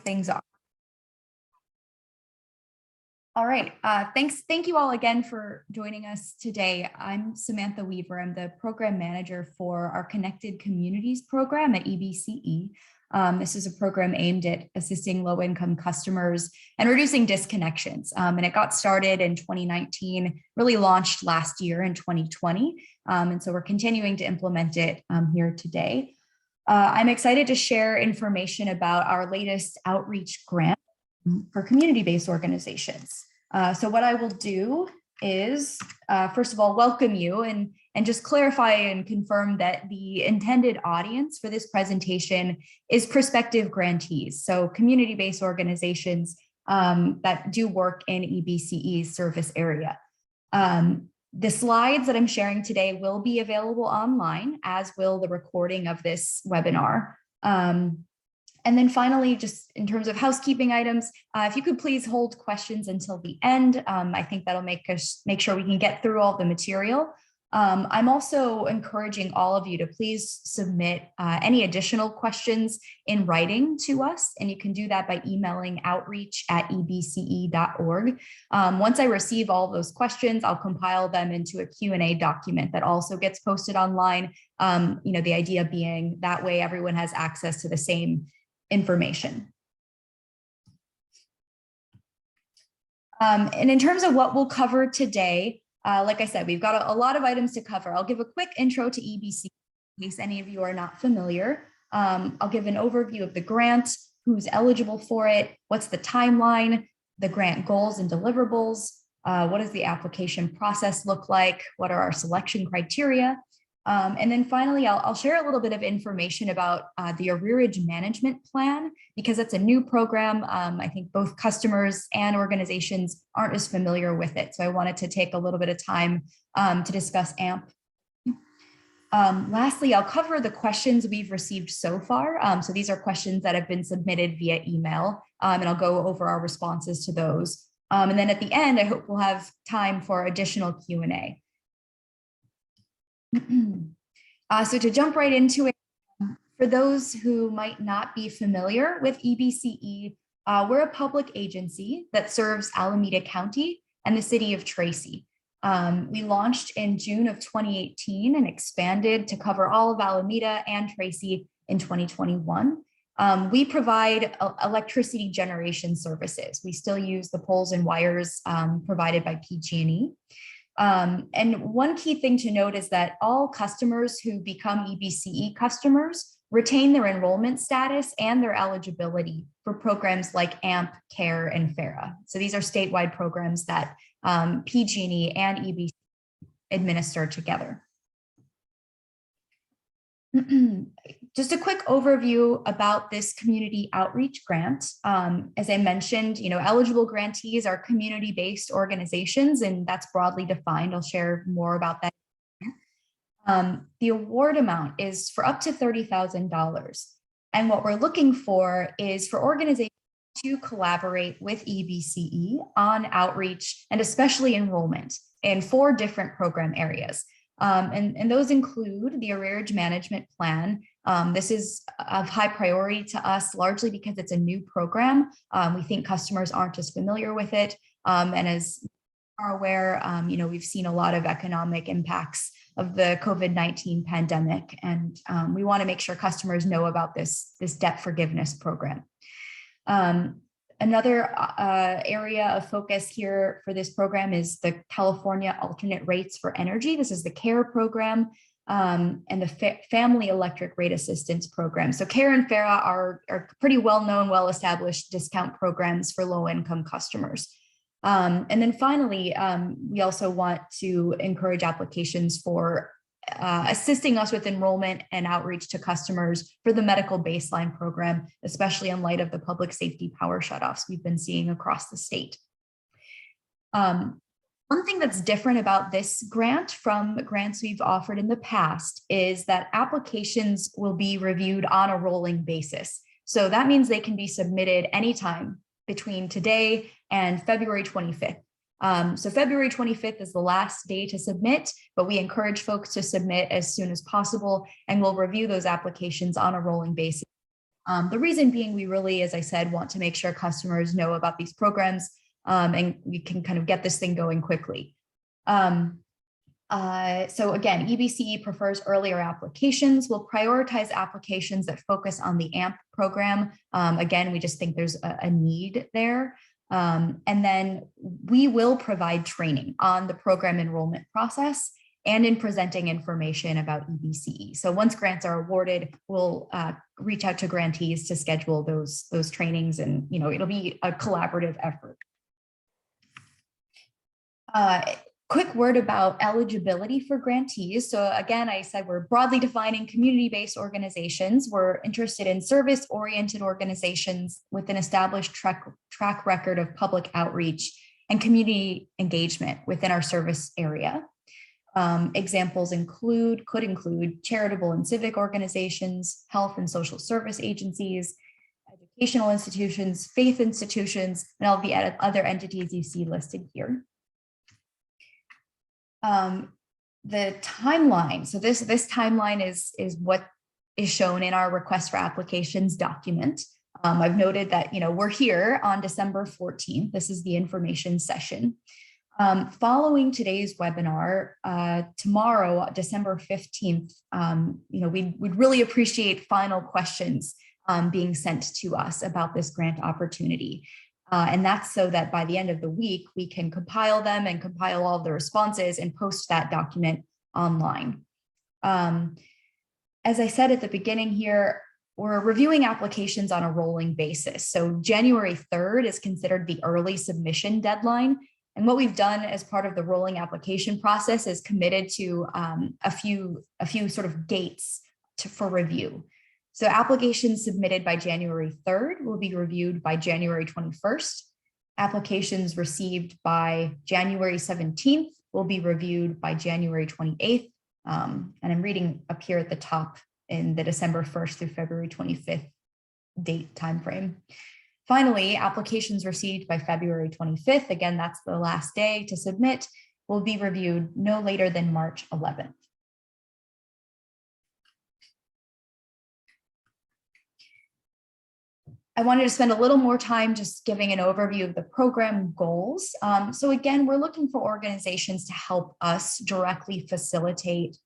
things are. All right, thank you all again for joining us today. I'm Samantha Weaver. I'm the program manager for our Connected Communities program at EBCE. This is a program aimed at assisting low-income customers and reducing disconnections. And it got started in 2019, really launched last year in 2020. And so we're continuing to implement it here today. I'm excited to share information about our latest outreach grant for community-based organizations. So what I will do is, first of all, welcome you and just clarify and confirm that the intended audience for this presentation is prospective grantees. So community-based organizations that do work in EBCE's service area. The slides that I'm sharing today will be available online, as will the recording of this webinar. And then finally, just in terms of housekeeping items, if you could please hold questions until the end. I think that'll make sure we can get through all the material. I'm also encouraging all of you to please submit any additional questions in writing to us, and you can do that by emailing outreach@ebce.org. Once I receive all those questions, I'll compile them into a Q&A document that also gets posted online. The idea being that way everyone has access to the same information. And in terms of what we'll cover today, like I said, we've got a lot of items to cover. I'll give a quick intro to EBC in case any of you are not familiar. I'll give an overview of the grant, who's eligible for it, what's the timeline, the grant goals and deliverables, what does the application process look like, what are our selection criteria, and then finally, I'll share a little bit of information about the arrearage management plan, because it's a new program. I think both customers and organizations aren't as familiar with it. So I wanted to take a little bit of time to discuss AMP. Lastly, I'll cover the questions we've received so far. So these are questions that have been submitted via email, and I'll go over our responses to those. And then at the end, I hope we'll have time for additional Q&A. So to jump right into it, for those who might not be familiar with EBCE, we're a public agency that serves Alameda County and the city of Tracy. We launched in June of 2018 and expanded to cover all of Alameda and Tracy in 2021. We provide electricity generation services. We still use the poles and wires provided by PG&E. And one key thing to note is that all customers who become EBCE customers retain their enrollment status and their eligibility for programs like AMP, CARE, and FARA. So these are statewide programs that PG&E and EBCE administer together. Just a quick overview about this community outreach grant. As I mentioned, eligible grantees are community-based organizations, and that's broadly defined. I'll share more about that. The award amount is for up to $30,000. And what we're looking for is for organizations to collaborate with EBCE on outreach and especially enrollment in 4 different program areas. And those include the arrearage management plan. This is of high priority to us, largely because it's a new program. We think customers aren't as familiar with it. And as you are aware, we've seen a lot of economic impacts of the COVID-19 pandemic. And we want to make sure customers know about this debt forgiveness program. Another area of focus here for this program is the California Alternate Rates for Energy. This is the CARE program and the Family Electric Rate Assistance program. So CARE and FARA are pretty well-known, well-established discount programs for low-income customers. And then finally, we also want to encourage applications for assisting us with enrollment and outreach to customers for the medical baseline program, especially in light of the public safety power shutoffs we've been seeing across the state. One thing that's different about this grant from grants we've offered in the past is that applications will be reviewed on a rolling basis. So that means they can be submitted anytime between today and February 25th. So February 25th is the last day to submit, but we encourage folks to submit as soon as possible, and we'll review those applications on a rolling basis The reason being, we really, as I said, want to make sure customers know about these programs and we can kind of get this thing going quickly. So again, EBCE prefers earlier applications. We'll prioritize applications that focus on the AMP program. Again, we just think there's a need there. And then we will provide training on the program enrollment process and in presenting information about EBCE. So once grants are awarded, we'll reach out to grantees to schedule those trainings, and it'll be a collaborative effort. Quick word about eligibility for grantees. So again, I said we're broadly defining community-based organizations. We're interested in service-oriented organizations with an established track record of public outreach and community engagement within our service area. Examples could include charitable and civic organizations, health and social service agencies, educational institutions, faith institutions, and all the other entities you see listed here. The timeline. So this timeline is what is shown in our request for applications document. I've noted that we're here on December 14th. This is the information session. Following today's webinar, tomorrow, December 15th, we'd really appreciate final questions being sent to us about this grant opportunity. And that's so that by the end of the week, we can compile them and compile all of the responses and post that document online. As I said at the beginning here, we're reviewing applications on a rolling basis. So January 3rd is considered the early submission deadline. And what we've done as part of the rolling application process is committed to a few sort of dates for review. So applications submitted by January 3rd will be reviewed by January 21st. Applications received by January 17th will be reviewed by January 28th. And I'm reading up here at the top in the December 1st through February 25th date timeframe. Finally, applications received by February 25th, again, that's the last day to submit, will be reviewed no later than March 11th. I wanted to spend a little more time just giving an overview of the program goals. So again, we're looking for organizations to help us directly facilitate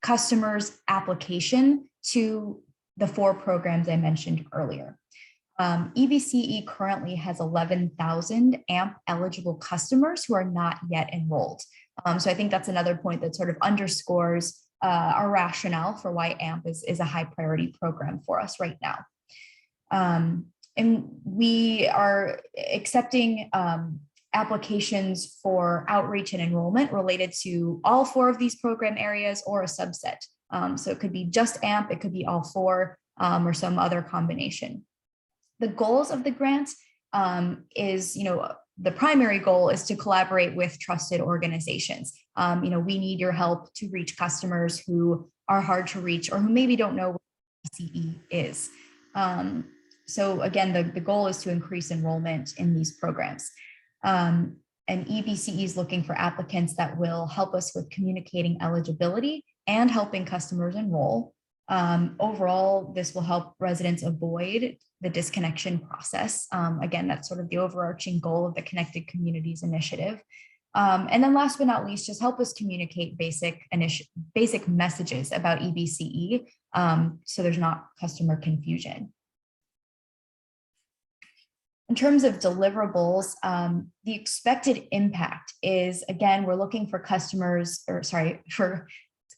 customers' application to the 4 programs I mentioned earlier. EBCE currently has 11,000 AMP eligible customers who are not yet enrolled. So I think that's another point that sort of underscores our rationale for why AMP is a high priority program for us right now. And we are accepting applications for outreach and enrollment related to all 4 of these program areas or a subset. So it could be just AMP, it could be all 4 or some other combination. The goals of the grant is, the primary goal is to collaborate with trusted organizations. We need your help to reach customers who are hard to reach or who maybe don't know what EBCE is. So again, the goal is to increase enrollment in these programs. And EBCE is looking for applicants that will help us with communicating eligibility and helping customers enroll. Overall, this will help residents avoid the disconnection process. Again, that's sort of the overarching goal of the Connected Communities Initiative. And then last but not least, just help us communicate basic messages about EBCE so there's not customer confusion. In terms of deliverables, the expected impact is, again, we're looking for for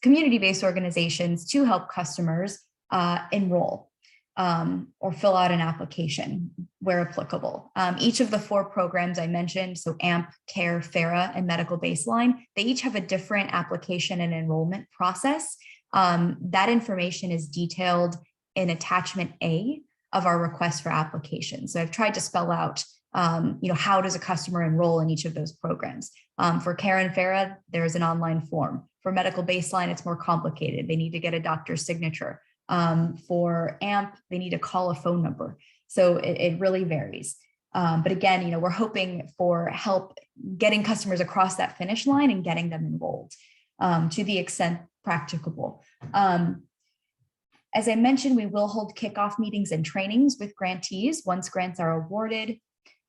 community-based organizations to help customers enroll or fill out an application where applicable. Each of the 4 programs I mentioned, so AMP, CARE, FARA, and Medical Baseline, they each have a different application and enrollment process. That information is detailed in attachment A of our request for application. So I've tried to spell out, how does a customer enroll in each of those programs? For CARE and FARA, there's an online form. For Medical Baseline, it's more complicated. They need to get a doctor's signature. For AMP, they need to call a phone number. So it really varies. But again, we're hoping for help getting customers across that finish line and getting them enrolled to the extent practicable. As I mentioned, we will hold kickoff meetings and trainings with grantees once grants are awarded.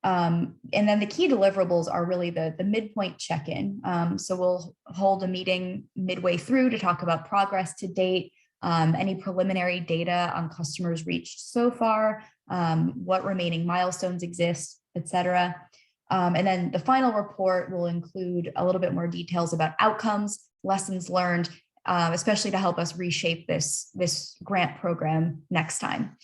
And then the key deliverables are really the midpoint check-in. So we'll hold a meeting midway through to talk about progress to date, any preliminary data on customers reached so far, what remaining milestones exist, et cetera. And then the final report will include a little bit more details about outcomes, lessons learned, especially to help us reshape this grant program next time.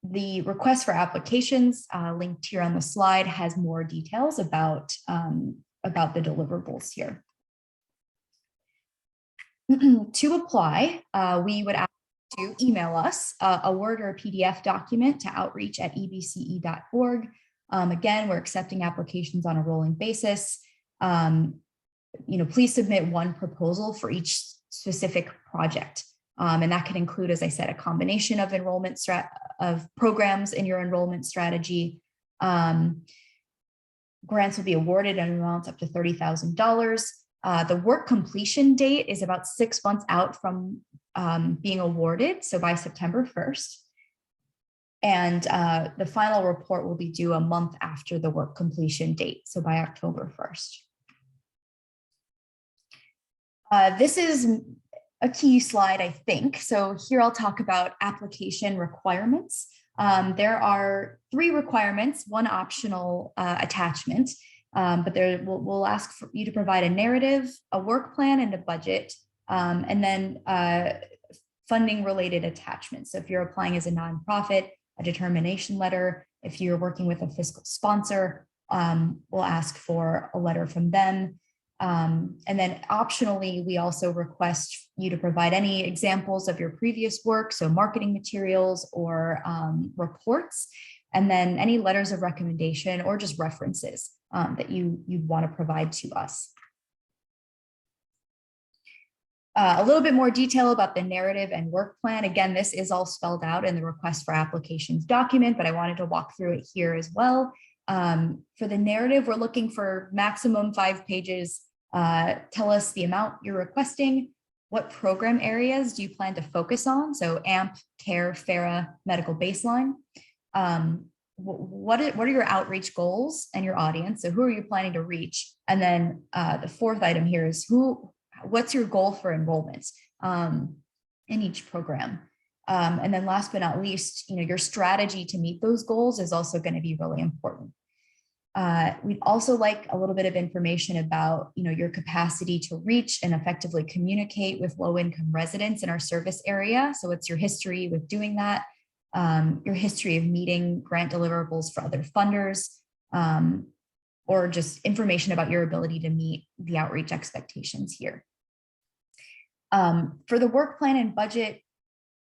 The request for applications linked here on the slide has more details about the deliverables here. To apply, we would ask you to email us a Word or a PDF document to outreach@ebce.org. Again, we're accepting applications on a rolling basis. Please submit one proposal for each specific project. And that can include, as I said, a combination of of programs in your enrollment strategy. Grants will be awarded in amounts up to $30,000. The work completion date is about 6 months out from being awarded, so by September 1st. And the final report will be due a month after the work completion date, so by October 1st. This is a key slide, I think. So here I'll talk about application requirements. There are 3 requirements, 1 optional attachment, but we'll ask for you to provide a narrative, a work plan, and a budget, and then funding related attachments. So if you're applying as a nonprofit, a determination letter. If you're working with a fiscal sponsor, we'll ask for a letter from them. And then optionally, we also request you to provide any examples of your previous work, so marketing materials or reports, and then any letters of recommendation or just references that you want to provide to us. A little bit more detail about the narrative and work plan. Again, this is all spelled out in the request for applications document, but I wanted to walk through it here as well. For the narrative, we're looking for maximum 5 pages. Tell us the amount you're requesting. What program areas do you plan to focus on? So AMP, CARE, FARA, medical baseline. What are your outreach goals and your audience? So who are you planning to reach? And then the 4th item here is what's your goal for enrollment in each program? And then last but not least, your strategy to meet those goals is also going to be really important. We'd also like a little bit of information about, your capacity to reach and effectively communicate with low-income residents in our service area. So what's your history with doing that? Your history of meeting grant deliverables for other funders, or just information about your ability to meet the outreach expectations here. For the work plan and budget,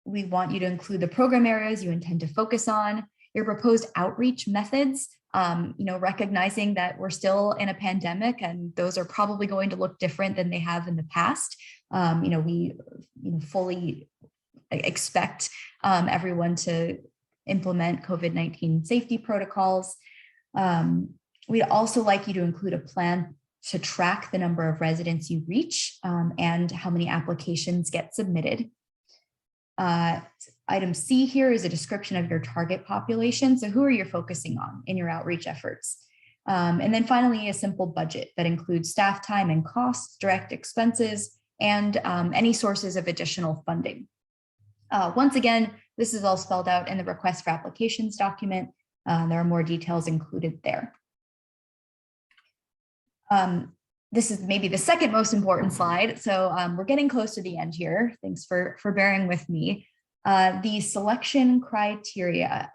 we want you to include the program areas you intend to focus on, your proposed outreach methods, recognizing that we're still in a pandemic and those are probably going to look different than they have in the past. We fully expect everyone to implement COVID-19 safety protocols. We'd also like you to include a plan to track the number of residents you reach and how many applications get submitted. Item C here is a description of your target population. So who are you focusing on in your outreach efforts? And then finally, a simple budget that includes staff time and costs, direct expenses, and any sources of additional funding. Once again, this is all spelled out in the request for applications document. There are more details included there. This is maybe the second most important slide. So we're getting close to the end here. Thanks for bearing with me. The selection criteria.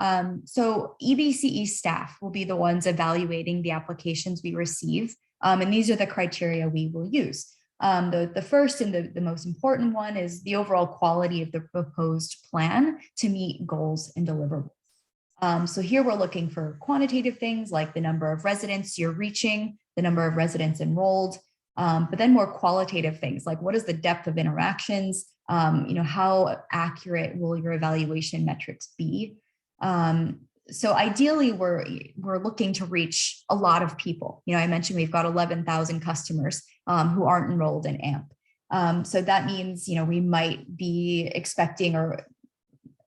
So EBCE staff will be the ones evaluating the applications we receive. And these are the criteria we will use. The first and the most important one is the overall quality of the proposed plan to meet goals and deliverables. So here we're looking for quantitative things like the number of residents you're reaching, the number of residents enrolled, but then more qualitative things like what is the depth of interactions, how accurate will your evaluation metrics be? So ideally, we're looking to reach a lot of people. I mentioned we've got 11,000 customers who aren't enrolled in AMP. So that means, we might be expecting or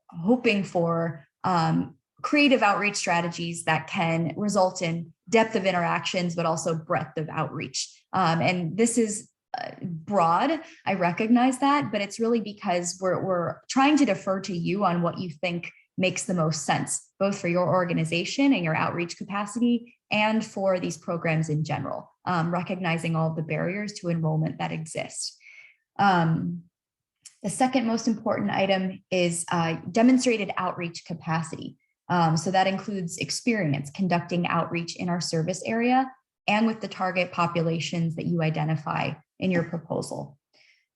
hoping for creative outreach strategies that can result in depth of interactions, but also breadth of outreach. And this is broad, I recognize that, but it's really because we're trying to defer to you on what you think makes the most sense, both for your organization and your outreach capacity and for these programs in general, recognizing all of the barriers to enrollment that exist. The second most important item is demonstrated outreach capacity. So that includes experience conducting outreach in our service area and with the target populations that you identify in your proposal.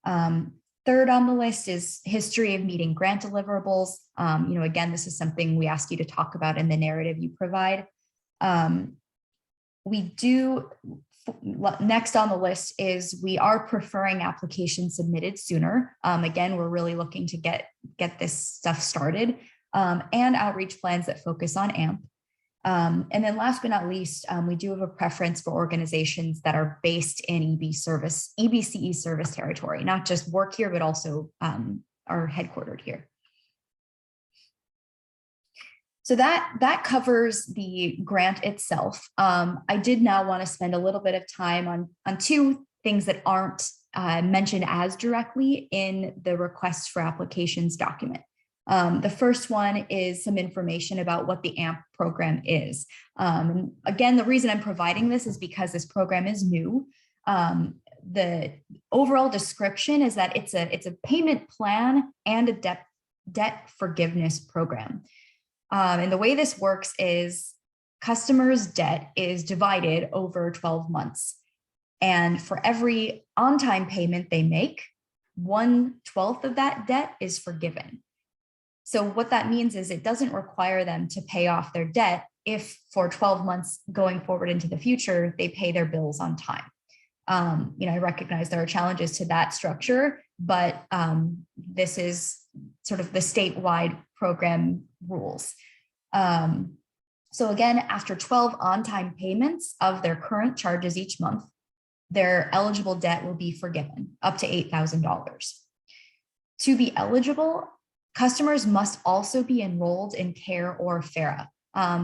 Third on the list is history of meeting grant deliverables. Again, this is something we ask you to talk about in the narrative you provide. Next on the list is we are preferring applications submitted sooner. Again, we're really looking to get this stuff started, and outreach plans that focus on AMP. And then last but not least, we do have a preference for organizations that are based in EBCE service territory, not just work here, but also are headquartered here. So that covers the grant itself. I did now want to spend a little bit of time on two things that aren't mentioned as directly in the request for applications document. The first one is some information about what the AMP program is. Again, the reason I'm providing this is because this program is new. The overall description is that it's a payment plan and a debt forgiveness program. And the way this works is customers' debt is divided over 12 months. And for every on-time payment they make, 1/12 of that debt is forgiven. So what that means is it doesn't require them to pay off their debt if for 12 months going forward into the future, they pay their bills on time. I recognize there are challenges to that structure, but this is sort of the statewide program rules. So again, after 12 on-time payments of their current charges each month, their eligible debt will be forgiven up to $8,000. To be eligible, customers must also be enrolled in CARE or FARA.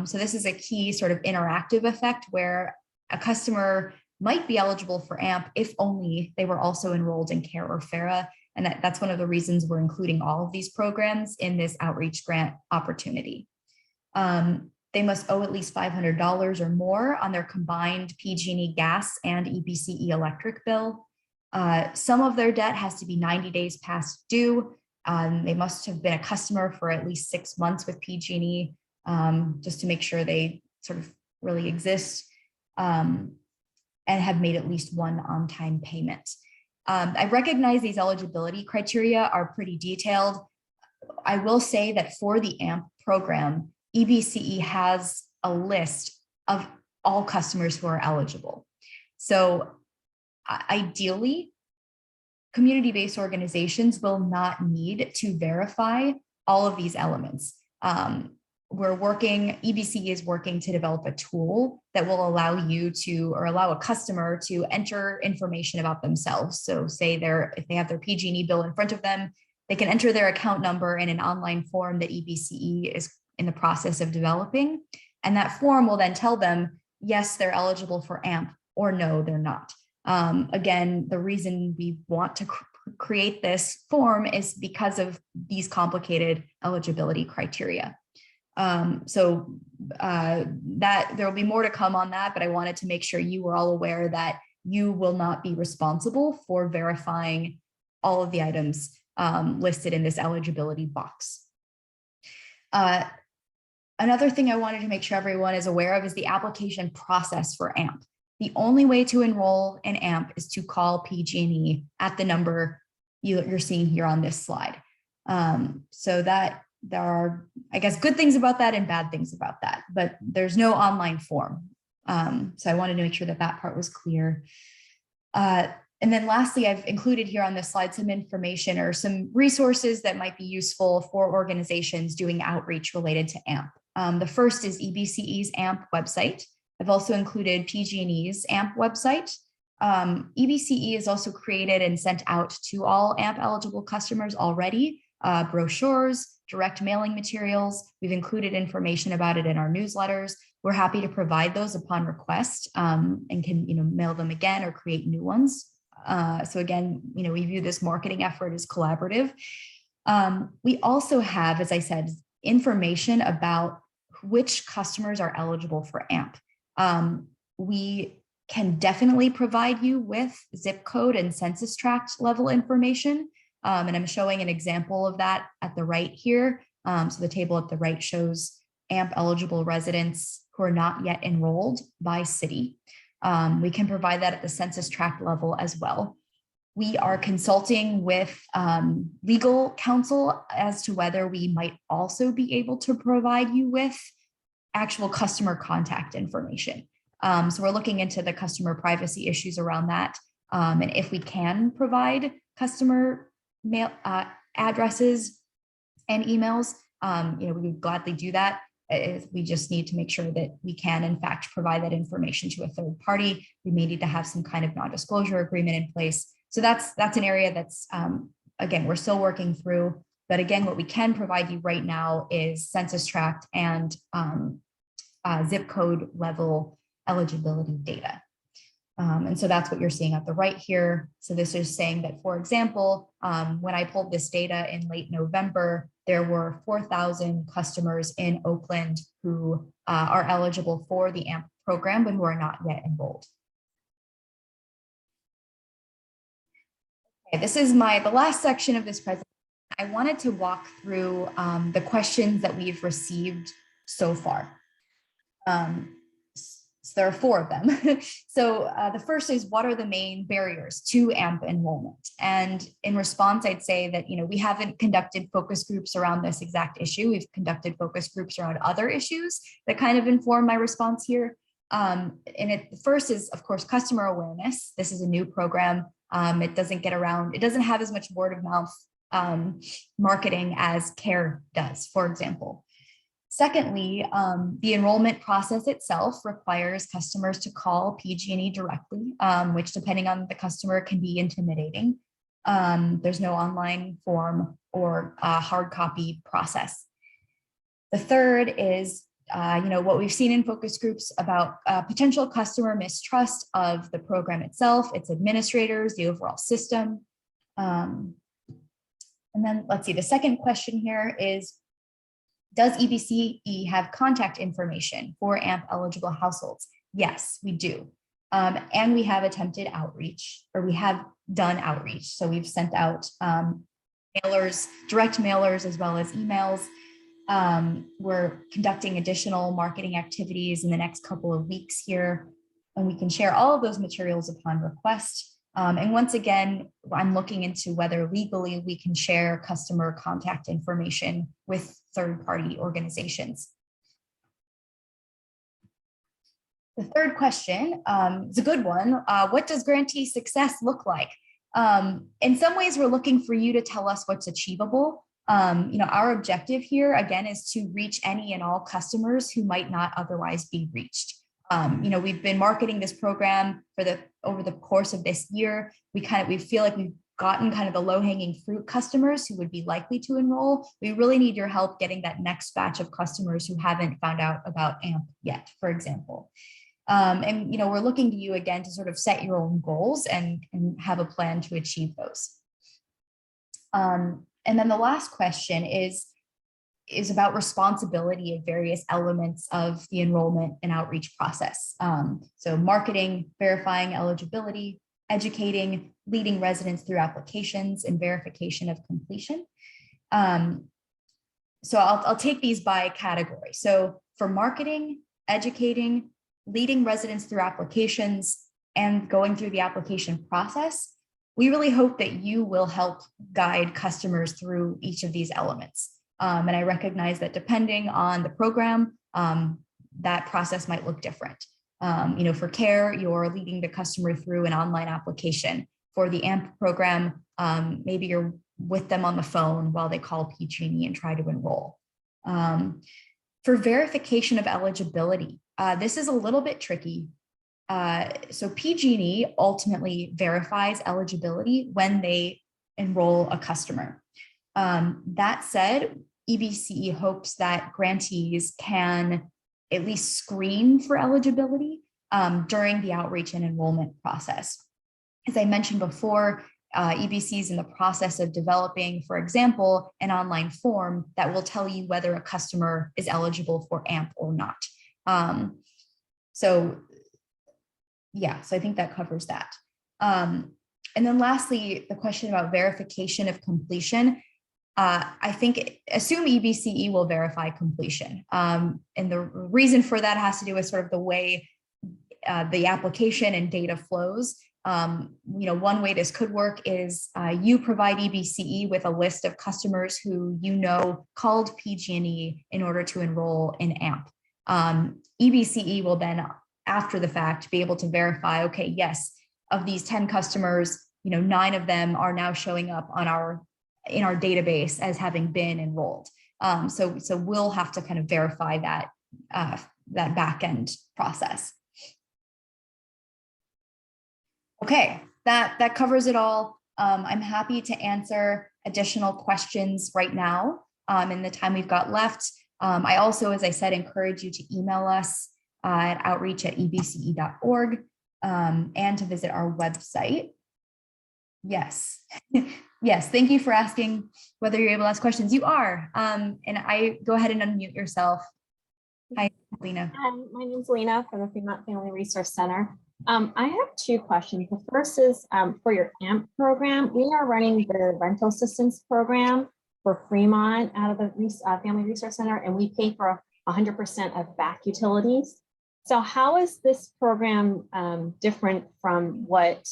So this is a key sort of interactive effect where a customer might be eligible for AMP if only they were also enrolled in CARE or FARA. And that's one of the reasons we're including all of these programs in this outreach grant opportunity. They must owe at least $500 or more on their combined PG&E gas and EBCE electric bill. Some of their debt has to be 90 days past due. They must have been a customer for at least 6 months with PG&E, just to make sure they sort of really exist, and have made at least one on-time payment. I recognize these eligibility criteria are pretty detailed. I will say that for the AMP program, EBCE has a list of all customers who are eligible. So ideally, community-based organizations will not need to verify all of these elements. EBCE is working to develop a tool that will allow you to, or allow a customer to enter information about themselves. So say if they have their PG&E bill in front of them, they can enter their account number in an online form that EBCE is in the process of developing. And that form will then tell them, yes, they're eligible for AMP, or no, they're not. Again, the reason we want to create this form is because of these complicated eligibility criteria. So that there will be more to come on that, but I wanted to make sure you were all aware that you will not be responsible for verifying all of the items listed in this eligibility box. Another thing I wanted to make sure everyone is aware of is the application process for AMP. The only way to enroll in AMP is to call PG&E at the number you're seeing here on this slide. So that there are, I guess, good things about that and bad things about that, but there's no online form. So I wanted to make sure that that part was clear. And then lastly, I've included here on this slide some information or some resources that might be useful for organizations doing outreach related to AMP. The first is EBCE's AMP website. I've also included PG&E's AMP website. EBCE is also created and sent out to all AMP eligible customers already, brochures, direct mailing materials. We've included information about it in our newsletters. We're happy to provide those upon request and can mail them again or create new ones. So again, we view this marketing effort as collaborative. We also have, as I said, information about which customers are eligible for AMP. We can definitely provide you with zip code and census tract level information. And I'm showing an example of that at the right here. So the table at the right shows AMP eligible residents who are not yet enrolled by city. We can provide that at the census tract level as well. We are consulting with legal counsel as to whether we might also be able to provide you with actual customer contact information. So we're looking into the customer privacy issues around that. And if we can provide customer mail addresses and emails, we would gladly do that. We just need to make sure that we can, in fact, provide that information to a third party. We may need to have some kind of non-disclosure agreement in place. So that's an area that's, again, we're still working through. But again, what we can provide you right now is census tract and zip code level eligibility data. And so that's what you're seeing at the right here. So this is saying that, for example, when I pulled this data in late November, there were 4,000 customers in Oakland who are eligible for the AMP program, but who are not yet enrolled. Okay, this is the last section of this presentation. I wanted to walk through the questions that we've received so far. So there are 4 of them. So the first is, what are the main barriers to AMP enrollment? And in response, I'd say that we haven't conducted focus groups around this exact issue. We've conducted focus groups around other issues that kind of inform my response here. And the first is, of course, customer awareness. This is a new program. It doesn't get around. It doesn't have as much word of mouth marketing as CARE does, for example. Secondly, the enrollment process itself requires customers to call PG&E directly, which, depending on the customer, can be intimidating. There's no online form or hard copy process. The third is, what we've seen in focus groups about potential customer mistrust of the program itself, its administrators, the overall system. And then let's see, the second question here is, does EBCE have contact information for AMP eligible households? Yes, we do. And we have attempted outreach, or we have done outreach. So we've sent out mailers, direct mailers, as well as emails. We're conducting additional marketing activities in the next couple of weeks here, and we can share all of those materials upon request. And once again, I'm looking into whether legally we can share customer contact information with third-party organizations. The third question is a good one. What does grantee success look like? In some ways, we're looking for you to tell us what's achievable. Our objective here, again, is to reach any and all customers who might not otherwise be reached. We've been marketing this program over the course of this year. We feel like we've gotten kind of the low-hanging fruit customers who would be likely to enroll. We really need your help getting that next batch of customers who haven't found out about AMP yet, for example. And we're looking to you again to sort of set your own goals and have a plan to achieve those. And then the last question is about responsibility of various elements of the enrollment and outreach process. So marketing, verifying eligibility, educating, leading residents through applications, and verification of completion. So I'll take these by category. So for marketing, educating, leading residents through applications, and going through the application process, we really hope that you will help guide customers through each of these elements. And I recognize that depending on the program, that process might look different. For CARE, you're leading the customer through an online application. For the AMP program, maybe you're with them on the phone while they call PG&E and try to enroll. For verification of eligibility, this is a little bit tricky. So PG&E ultimately verifies eligibility when they enroll a customer. That said, EBCE hopes that grantees can at least screen for eligibility during the outreach and enrollment process. As I mentioned before, EBC is in the process of developing, for example, an online form that will tell you whether a customer is eligible for AMP or not. So I think that covers that. And then lastly, the question about verification of completion. I think assume EBCE will verify completion. And the reason for that has to do with sort of the way the application and data flows. One way this could work is you provide EBCE with a list of customers who called PG&E in order to enroll in AMP. EBCE will then, after the fact, be able to verify, okay, yes, of these 10 customers, 9 of them are now showing up in our database as having been enrolled. So we'll have to kind of verify that back end process. Okay, that covers it all. I'm happy to answer additional questions right now in the time we've got left. I also, as I said, encourage you to email us at outreach@ebce.org and to visit our website. Yes, yes, thank you for asking whether you're able to ask questions. You are, and I go ahead and unmute yourself. Hi, Lena. My name is Lena from the Fremont Family Resource Center. I have 2 questions. The first is for your AMP program. We are running the rental assistance program for Fremont out of the Family Resource Center, and we pay for 100% of back utilities. So how is this program different from what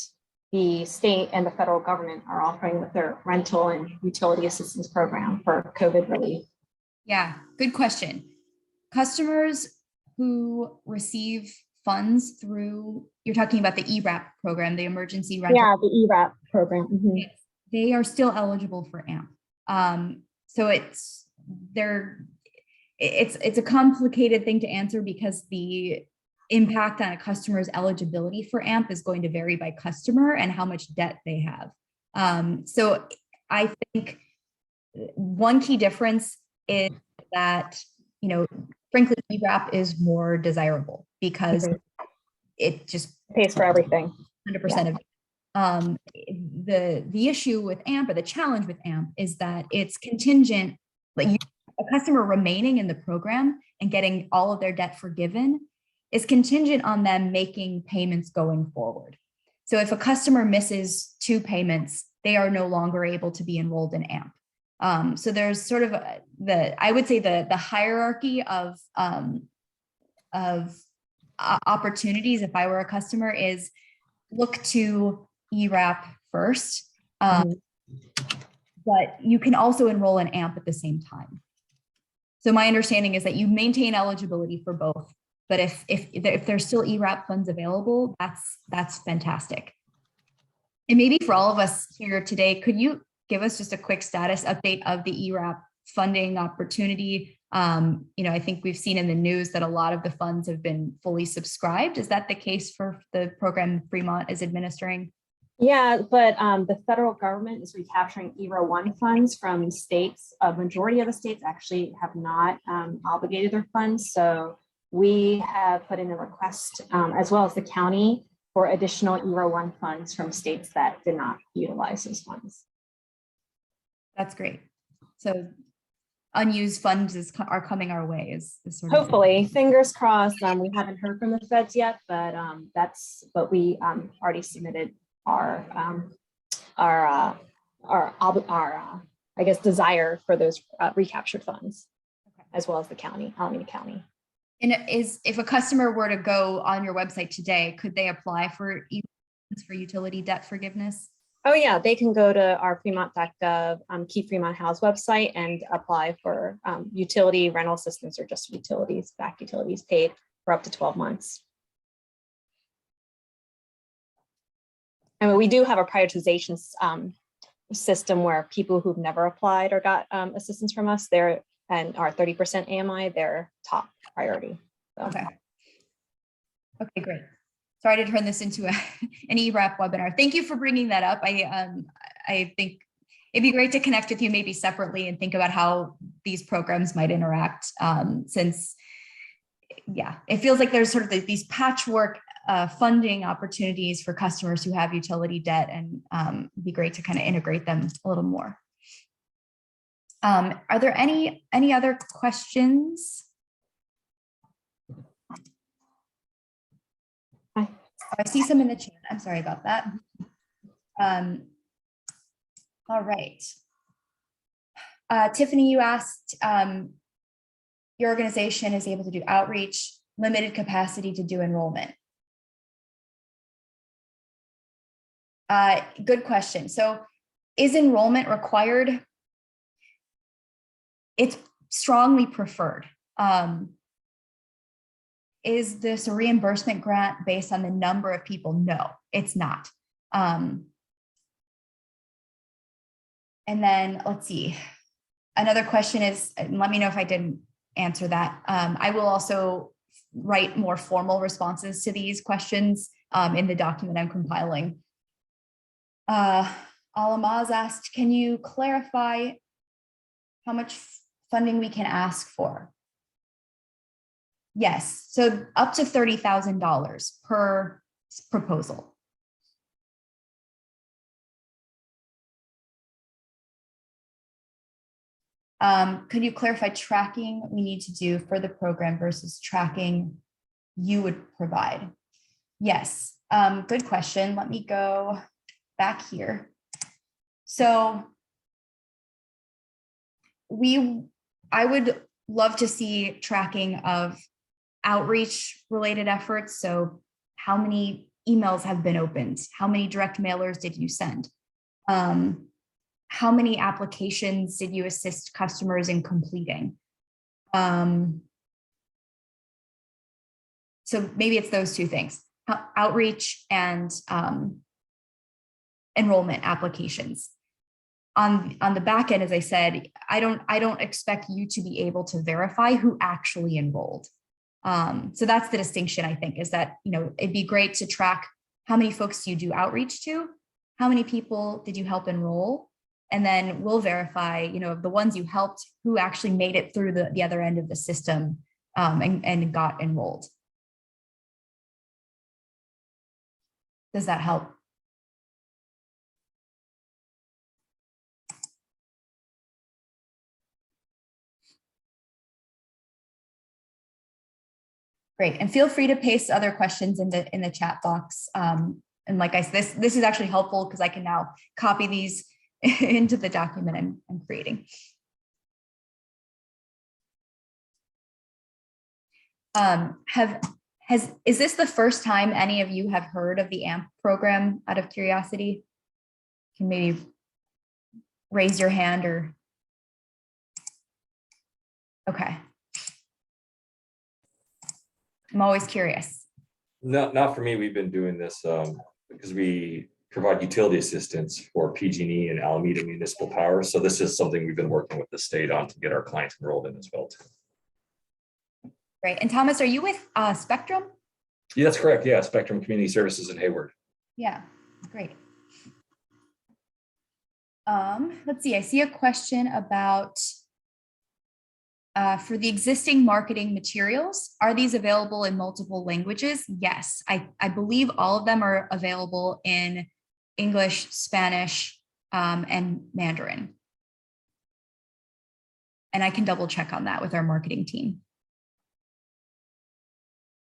the state and the federal government are offering with their rental and utility assistance program for COVID relief? Yeah, good question. Customers who receive funds through, you're talking about the ERAP program, the emergency rental. Yeah, the ERAP program. Mm-hmm. They are still eligible for AMP. So it's a complicated thing to answer because the impact on a customer's eligibility for AMP is going to vary by customer and how much debt they have. So I think one key difference is that, frankly, ERAP is more desirable because it just pays for everything. 100% of it. The issue with AMP, or the challenge with AMP, is that it's contingent, like a customer remaining in the program and getting all of their debt forgiven is contingent on them making payments going forward. So if a customer misses 2 payments, they are no longer able to be enrolled in AMP. So there's sort of I would say the hierarchy of opportunities, if I were a customer, is look to ERAP first, but you can also enroll in AMP at the same time. So my understanding is that you maintain eligibility for both, but if there's still ERAP funds available, that's fantastic. And maybe for all of us here today, could you give us just a quick status update of the ERAP funding opportunity? I think we've seen in the news that a lot of the funds have been fully subscribed. Is that the case for the program Fremont is administering? Yeah, but the federal government is recapturing ERA 1 funds from states. A majority of the states actually have not obligated their funds. So we have put in a request, as well as the county, for additional ERA 1 funds from states that did not utilize those funds. That's great. So unused funds are coming our way. Is sort of hopefully, fingers crossed. We haven't heard from the feds yet, but we already submitted our I guess desire for those recaptured funds, as well as the county, Alameda County. And if a customer were to go on your website today, could they apply for utility debt forgiveness? Oh yeah, they can go to our Fremont.gov, Keep Fremont House website and apply for utility rental assistance, or just utilities, back utilities paid for up to 12 months. And we do have a prioritization system where people who've never applied or got assistance from us, and our 30% AMI, they're top priority. So. Okay, great. sorry to turn this into an ERAP webinar. Thank you for bringing that up. I think it'd be great to connect with you maybe separately and think about how these programs might interact, since, yeah, it feels like there's sort of these patchwork funding opportunities for customers who have utility debt, and it'd be great to kind of integrate them a little more. Are there any other questions? Oh, I see some in the chat. I'm sorry about that. All right. Tiffany, you asked, your organization is able to do outreach, limited capacity to do enrollment. Good question. So is enrollment required? It's strongly preferred. Is this a reimbursement grant based on the number of people? No, it's not. And then let's see. Another question is, let me know if I didn't answer that. I will also write more formal responses to these questions in the document I'm compiling. Alamaz asked, can you clarify how much funding we can ask for? Yes, so up to $30,000 per proposal. Could you clarify tracking we need to do for the program versus tracking you would provide? Yes, good question. Let me go back here. So I would love to see tracking of outreach related efforts. So how many emails have been opened? How many direct mailers did you send? How many applications did you assist customers in completing? So maybe it's those two things, outreach and enrollment applications. On the back end, as I said, I don't expect you to be able to verify who actually enrolled. So that's the distinction, I think, is that, it'd be great to track how many folks you do outreach to, how many people did you help enroll, and then we'll verify, the ones you helped, who actually made it through the other end of the system and got enrolled. Does that help? Great, and feel free to paste other questions in the chat box. And like I said, this is actually helpful because I can now copy these into the document I'm creating. Is this the first time any of you have heard of the AMP program, out of curiosity? You can maybe raise your hand or. Okay. I'm always curious. Not for me. We've been doing this because we provide utility assistance for PG&E and Alameda Municipal Power. So this is something we've been working with the state on to get our clients enrolled in as well too. Great. And Thomas, are you with Spectrum? Yeah, that's correct. Yeah, Spectrum Community Services in Hayward. Yeah, great. Let's see. I see a question about for the existing marketing materials, are these available in multiple languages? Yes, I believe all of them are available in English, Spanish, and Mandarin. And I can double check on that with our marketing team.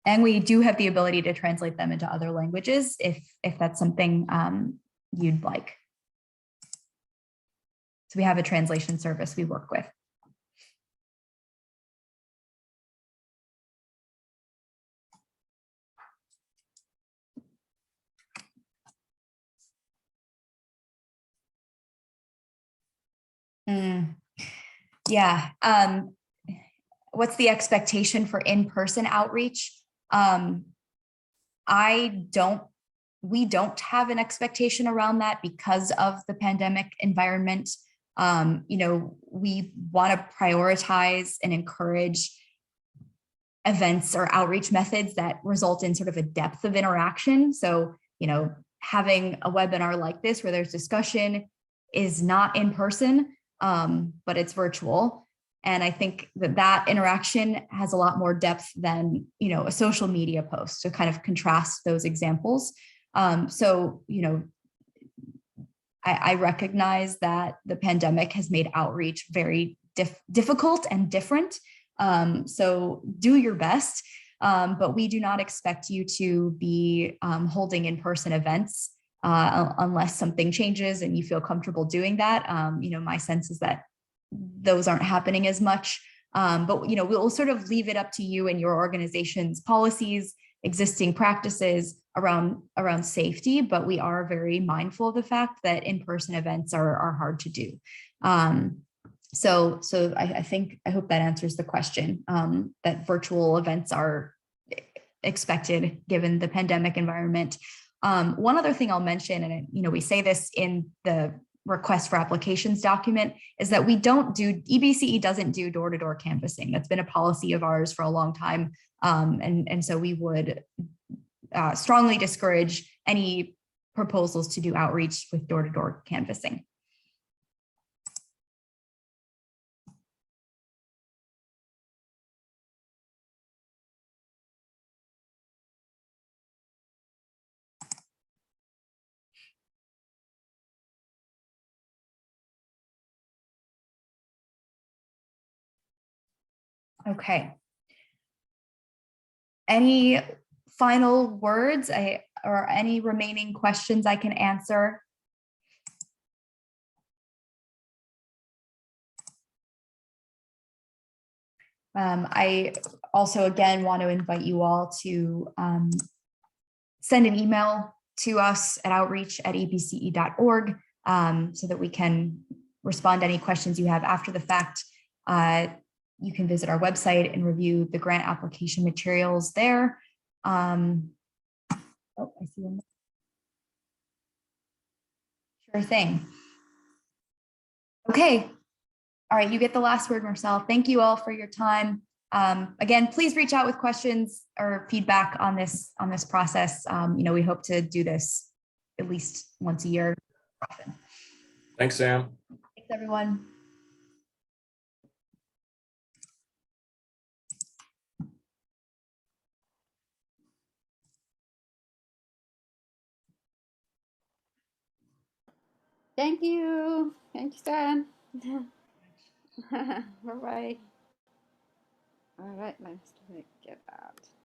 And we do have the ability to translate them into other languages if that's something you'd like. So we have a translation service we work with. Yeah. What's the expectation for in-person outreach? We don't have an expectation around that because of the pandemic environment. We want to prioritize and encourage events or outreach methods that result in sort of a depth of interaction. So, having a webinar like this where there's discussion is not in person, but it's virtual. And I think that interaction has a lot more depth than, a social media post, to kind of contrast those examples. So, I recognize that the pandemic has made outreach very difficult and different. So do your best, but we do not expect you to be holding in-person events unless something changes and you feel comfortable doing that. My sense is that those aren't happening as much, but we'll sort of leave it up to you and your organization's policies, existing practices around safety, but we are very mindful of the fact that in-person events are hard to do. So I hope that answers the question, that virtual events are expected given the pandemic environment. One other thing I'll mention, and we say this in the request for applications document, is that EBCE doesn't do door-to-door canvassing. That's been a policy of ours for a long time. And so we would strongly discourage any proposals to do outreach with door-to-door canvassing. Okay. Any final words or any remaining questions I can answer? I also, again, want to invite you all to send an email to us at outreach@ebce.org so that we can respond to any questions you have after the fact. You can visit our website and review the grant application materials there. I see one. Sure thing. Okay. All right, you get the last word, Marcel. Thank you all for your time. Again, please reach out with questions or feedback on this process. We hope to do this at least once a year. Often. Thanks, Sam. Thanks, everyone. Thank you. Thank you, Stan. All right. All right, let's get out.